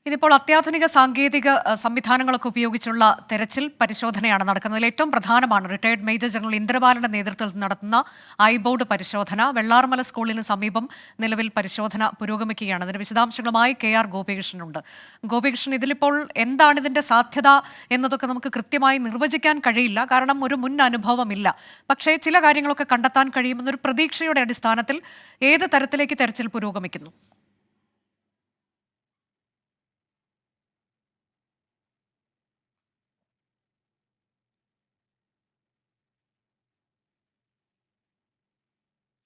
ഇതിപ്പോൾ അത്യാധുനിക സാങ്കേതിക സംവിധാനങ്ങളൊക്കെ ഉപയോഗിച്ചുള്ള തെരച്ചിൽ പരിശോധനയാണ് നടക്കുന്നത്. ഏറ്റവും പ്രധാനമാണ് റിട്ടയർഡ് മേജർ ജനറൽ ഇന്ദ്രബാലന്റെ നേതൃത്വത്തിൽ നടത്തുന്ന ഐബോർഡ് പരിശോധന. വെള്ളാർമല സ്കൂളിന് സമീപം നിലവിൽ പരിശോധന പുരോഗമിക്കുകയാണ്. അതിന്റെ വിശദാംശങ്ങളുമായി KR ഗോപികൃഷ്ണനുണ്ട്. ഗോപികൃഷ്ണൻ, ഇതിലിപ്പോൾ എന്താണ് ഇതിന്റെ സാധ്യത എന്നതൊക്കെ നമുക്ക് കൃത്യമായി നിർവചിക്കാൻ കഴിയില്ല, കാരണം ഒരു മുൻ അനുഭവമില്ല. പക്ഷേ ചില കാര്യങ്ങളൊക്കെ കണ്ടെത്താൻ കഴിയുമെന്നൊരു പ്രതീക്ഷയുടെ അടിസ്ഥാനത്തിൽ ഏത് തരത്തിലേക്ക് തെരച്ചിൽ പുരോഗമിക്കുന്നു?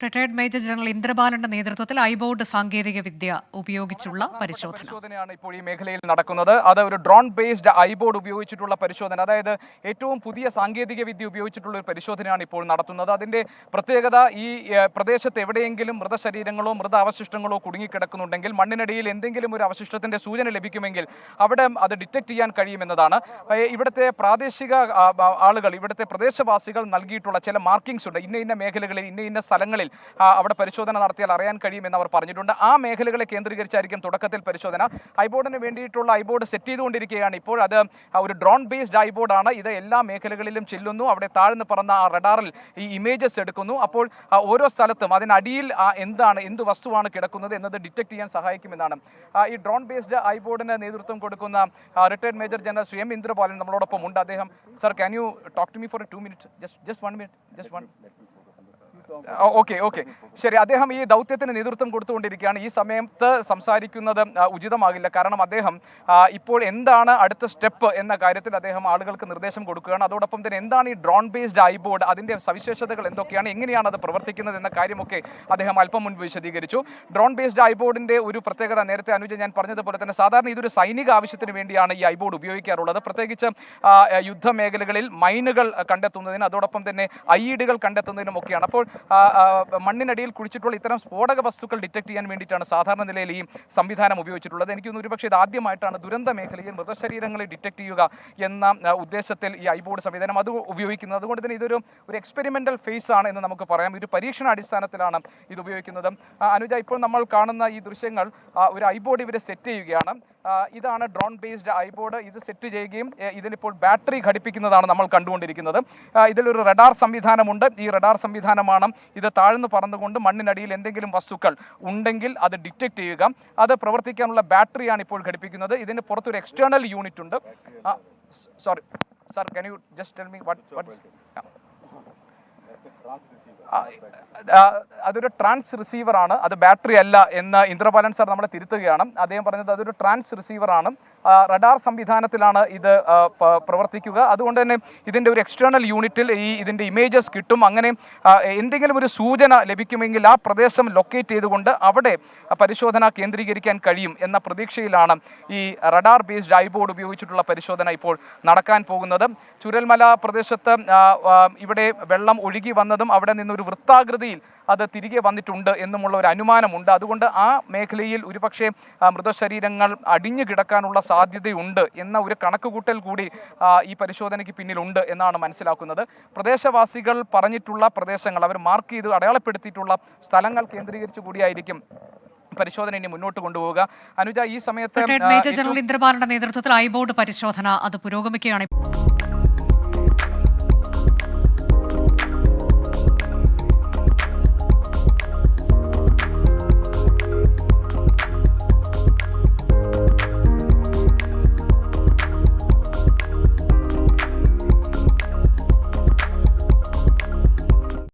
റിട്ടയർഡ് മേജർ ജനറൽ ഇന്ദ്രബാലന്റെ നേതൃത്വത്തിൽ ഐബോർഡ് സാങ്കേതിക വിദ്യ ഉപയോഗിച്ചുള്ള പരിശോധനയാണ് ഇപ്പോൾ ഈ മേഖലയിൽ നടക്കുന്നത്. അത് ഒരു ഡ്രോൺ ബേസ്ഡ് ഐബോർഡ് ഉപയോഗിച്ചിട്ടുള്ള പരിശോധന, അതായത് ഏറ്റവും പുതിയ സാങ്കേതിക വിദ്യ ഉപയോഗിച്ചിട്ടുള്ള ഒരു പരിശോധനയാണ് ഇപ്പോൾ നടത്തുന്നത്. അതിന്റെ പ്രത്യേകത, ഈ പ്രദേശത്ത് എവിടെയെങ്കിലും മൃതശരീരങ്ങളോ മൃത അവശിഷ്ടങ്ങളോ കുടുങ്ങിക്കിടക്കുന്നുണ്ടെങ്കിൽ, മണ്ണിനടിയിൽ എന്തെങ്കിലും ഒരു അവശിഷ്ടത്തിന്റെ സൂചന ലഭിക്കുമെങ്കിൽ അവിടെ അത് ഡിറ്റക്ട് ചെയ്യാൻ കഴിയുമെന്നതാണ്. ഇവിടുത്തെ പ്രാദേശിക ആളുകൾ, ഇവിടുത്തെ പ്രദേശവാസികൾ നൽകിയിട്ടുള്ള ചില മാർക്കിങ്സ് ഉണ്ട്. ഇന്ന മേഖലകളിൽ ഇന്ന സ്ഥലങ്ങളിൽ അവിടെ പരിശോധന നടത്തിയാൽ അറിയാൻ കഴിയുമെന്ന് അവർ പറഞ്ഞിട്ടുണ്ട്. ആ മേഖലകളെ കേന്ദ്രീകരിച്ചായിരിക്കും തുടക്കത്തിൽ പരിശോധന. ഐബോർഡിന് വേണ്ടിയിട്ടുള്ള ഐബോർഡ് സെറ്റ് ചെയ്തുകൊണ്ടിരിക്കുകയാണ് ഇപ്പോൾ. അത് ഒരു ഡ്രോൺ ബേസ്ഡ് ഐബോർഡാണ്. ഇത് എല്ലാ മേഖലകളിലും ചെല്ലുന്നു. അവിടെ താഴ്ന്നു പറന്ന ആ റഡാറിൽ ഈ ഇമേജസ് എടുക്കുന്നു. അപ്പോൾ ഓരോ സ്ഥലത്തും അതിനടിയിൽ എന്ത് വസ്തുവാണ് കിടക്കുന്നത് എന്നത് ഡിറ്റക്ട് ചെയ്യാൻ സഹായിക്കുമെന്നാണ്. ഈ ഡ്രോൺ ബേസ്ഡ് ഐബോർഡിന് നേതൃത്വം കൊടുക്കുന്ന retired major general Shri M Indrabalan നമ്മളോടൊപ്പം ഉണ്ട്. അദ്ദേഹം, sir, can you talk to me for 2 minutes? Just 1 minute. Okay, ശരി. അദ്ദേഹം ഈ ദൗത്യത്തിന് നേതൃത്വം കൊടുത്തുകൊണ്ടിരിക്കുകയാണ്. ഈ സമയത്ത് സംസാരിക്കുന്നത് ഉചിതമാകില്ല, കാരണം അദ്ദേഹം ഇപ്പോൾ എന്താണ് അടുത്ത സ്റ്റെപ്പ് എന്ന കാര്യത്തിൽ അദ്ദേഹം ആളുകൾക്ക് നിർദ്ദേശം കൊടുക്കുകയാണ്. അതോടൊപ്പം തന്നെ എന്താണ് ഈ ഡ്രോൺ ബേസ്ഡ് ഐബോർഡ്, അതിന്റെ സവിശേഷതകൾ എന്തൊക്കെയാണ്, എങ്ങനെയാണ് അത് പ്രവർത്തിക്കുന്നത് എന്ന കാര്യമൊക്കെ അദ്ദേഹം അല്പം മുൻപ് വിശദീകരിച്ചു. ഡ്രോൺ ബേസ്ഡ് ഐബോർഡിന്റെ ഒരു പ്രത്യേകത, നേരത്തെ അനുജ ഞാൻ പറഞ്ഞതുപോലെ തന്നെ, സാധാരണ ഇതൊരു സൈനിക ആവശ്യത്തിന് വേണ്ടിയാണ് ഈ ഐബോർഡ് ഉപയോഗിക്കാറുള്ളത്. പ്രത്യേകിച്ച് യുദ്ധമേഖലകളിൽ മൈനുകൾ കണ്ടെത്തുന്നതിന്, അതോടൊപ്പം തന്നെ IED കണ്ടെത്തുന്നതിനും ഒക്കെയാണ്. അപ്പോൾ മണ്ണിനടിയിൽ കുഴിച്ചിട്ടുള്ള ഇത്തരം സ്ഫോടക വസ്തുക്കൾ ഡിറ്റക്ട് ചെയ്യാൻ വേണ്ടിയിട്ടാണ് സാധാരണ നിലയിൽ ഈ സംവിധാനം ഉപയോഗിച്ചിട്ടുള്ളത്. എനിക്ക് തോന്നുന്നു ഒരുപക്ഷെ ഇത് ആദ്യമായിട്ടാണ് ദുരന്ത മേഖലയിൽ മൃതശരീരങ്ങളെ ഡിറ്റക്ട് ചെയ്യുക എന്ന ഉദ്ദേശത്തിൽ ഈ ഐബോർഡ് സംവിധാനം അത് ഉപയോഗിക്കുന്നത്. അതുകൊണ്ട് തന്നെ ഇതൊരു എക്സ്പെരിമെന്റൽ ഫേസ് ആണ് എന്ന് നമുക്ക് പറയാം. ഒരു പരീക്ഷണാടിസ്ഥാനത്തിലാണ് ഇത് ഉപയോഗിക്കുന്നത്. അനുജ, ഇപ്പോൾ നമ്മൾ കാണുന്ന ഈ ദൃശ്യങ്ങൾ, ഒരു ഐബോർഡ് ഇവരെ സെറ്റ് ചെയ്യുകയാണ്. ഇതാണ് ഡ്രോൺ ബേസ്ഡ് ഐബോർഡ്. ഇത് സെറ്റ് ചെയ്യുകയും ഇതിലിപ്പോൾ ബാറ്ററി ഘടിപ്പിക്കുന്നതാണ് നമ്മൾ കണ്ടുകൊണ്ടിരിക്കുന്നത്. ഇതിലൊരു റഡാർ സംവിധാനമുണ്ട്. ഈ റഡാർ സംവിധാനമാണ് ഇത് താഴ്ന്നു പറന്നുകൊണ്ട് മണ്ണിനടിയിൽ എന്തെങ്കിലും വസ്തുക്കൾ ഉണ്ടെങ്കിൽ അത് ഡിറ്റക്ട് ചെയ്യുക. അത് പ്രവർത്തിക്കാനുള്ള ബാറ്ററിയാണ് ഇപ്പോൾ ഘടിപ്പിക്കുന്നത്. ഇതിന് പുറത്തൊരു എക്സ്റ്റേണൽ യൂണിറ്റ് ഉണ്ട്. Sorry sir, can you just tell me what അതൊരു ട്രാൻസ് റിസീവർ ആണ്, അത് ബാറ്ററി അല്ല എന്ന് ഇന്ദ്രബാലൻ സാർ നമ്മളെ തിരുത്തുകയാണ്. അദ്ദേഹം പറഞ്ഞത് അതൊരു ട്രാൻസ് റിസീവർ ആണ്. റഡാർ സംവിധാനത്തിലാണ് ഇത് പ്രവർത്തിക്കുക. അതുകൊണ്ട് തന്നെ ഇതിൻ്റെ ഒരു എക്സ്റ്റേണൽ യൂണിറ്റിൽ ഇതിൻ്റെ ഇമേജസ് കിട്ടും. അങ്ങനെ എന്തെങ്കിലും ഒരു സൂചന ലഭിക്കുമെങ്കിൽ ആ പ്രദേശം ലൊക്കേറ്റ് ചെയ്തുകൊണ്ട് അവിടെ പരിശോധന കേന്ദ്രീകരിക്കാൻ കഴിയും എന്ന പ്രതീക്ഷയിലാണ് ഈ റഡാർ ബേസ്ഡ് ഐബോർഡ് ഉപയോഗിച്ചിട്ടുള്ള പരിശോധന ഇപ്പോൾ നടക്കാൻ പോകുന്നത്. ചുരൽമല പ്രദേശത്ത് ഇവിടെ വെള്ളം ഒഴുകി വന്നതും അവിടെ നിന്നൊരു വൃത്താകൃതിയിൽ അത് തിരികെ വന്നിട്ടുണ്ട് എന്നുമുള്ള ഒരു അനുമാനമുണ്ട്. അതുകൊണ്ട് ആ മേഖലയിൽ ഒരുപക്ഷെ മൃതശരീരങ്ങൾ അടിഞ്ഞു കിടക്കാനുള്ള സാധ്യതയുണ്ട് എന്ന ഒരു കണക്കുകൂട്ടൽ കൂടി ഈ പരിശോധനയ്ക്ക് പിന്നിലുണ്ട് എന്നാണ് മനസ്സിലാക്കുന്നത്. പ്രദേശവാസികൾ പറഞ്ഞിട്ടുള്ള പ്രദേശങ്ങൾ, അവർ മാർക്ക് ചെയ്ത് അടയാളപ്പെടുത്തിയിട്ടുള്ള സ്ഥലങ്ങൾ കേന്ദ്രീകരിച്ചു കൂടിയായിരിക്കും പരിശോധന ഇനി മുന്നോട്ട് കൊണ്ടുപോവുക. അനുജ, ഈ സമയത്ത് മേജർ ജനറൽ ഇന്ദ്രബാലന്റെ നേതൃത്വത്തിൽ ഐബോർഡ് പരിശോധന അത് പുരോഗമിക്കുകയാണ്.